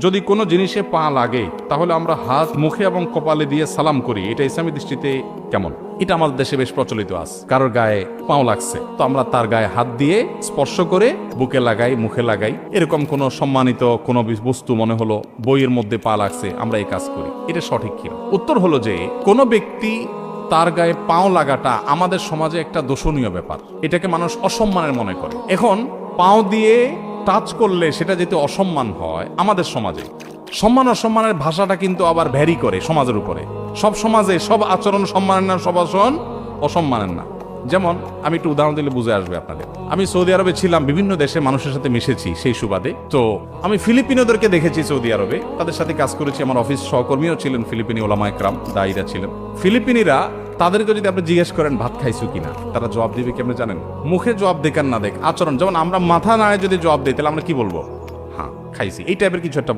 যদি কোনো জিনিসে পা লাগে তাহলে আমরা হাত মুখে এবং কপালে দিয়ে সালাম করি, এটা ইসলামী দৃষ্টিতে কেমন? এটা আমাদের দেশে বেশ প্রচলিত আছে। কারোর গায়ে পাও লাগছে তো আমরা তার গায়ে হাত দিয়ে স্পর্শ করে বুকে লাগাই, মুখে লাগাই। এরকম কোনো সম্মানিত কোনো বস্তু মনে হলো বইয়ের মধ্যে পা লাগছে, আমরা এই কাজ করি। এটা সঠিক কিনা? উত্তর হলো যে কোনো ব্যক্তি তার গায়ে পাও লাগাটা আমাদের সমাজে একটা দোষণীয় ব্যাপার, এটাকে মানুষ অসম্মানের মনে করে। এখন পাও দিয়ে টাচ করলে সেটা যেতে অসম্মান হয়, আমাদের সমাজে সম্মান অসম্মানের ভাষাটা কিন্তু আবার ভ্যারি করে সমাজের উপরে। সব সমাজে সব আচরণ সম্মানের না, সব আচরণ অসম্মানের না। যেমন আমি একটু উদাহরণ দিলে বুঝে আসবে আপনাদের। আমি সৌদি আরবে ছিলাম, বিভিন্ন দেশে মানুষের সাথে মিশেছি সেই সুবাদে। তো আমি ফিলিপিনোদেরকে দেখেছি সৌদি আরবে, তাদের সাথে কাজ করেছি। আমার অফিস সহকর্মীও ছিলেন ফিলিপিনি ওলামা একরাম, দায়ীরা ছিলেন। ফিলিপিনিরা তাদেরকে যদি আপনি জিজ্ঞেস করেন ভাত খাইছো কিনা, তারা জবাব দিবে কি আপনি জানেন? মুখে জবাব দেখান না দেখ আচরণ। যেমন আমরা মাথা নাড়ে যদি জবাব দিই তাহলে আমরা কি বলবো? হ্যাঁ খাইছি, এই টাইপের কিছু একটা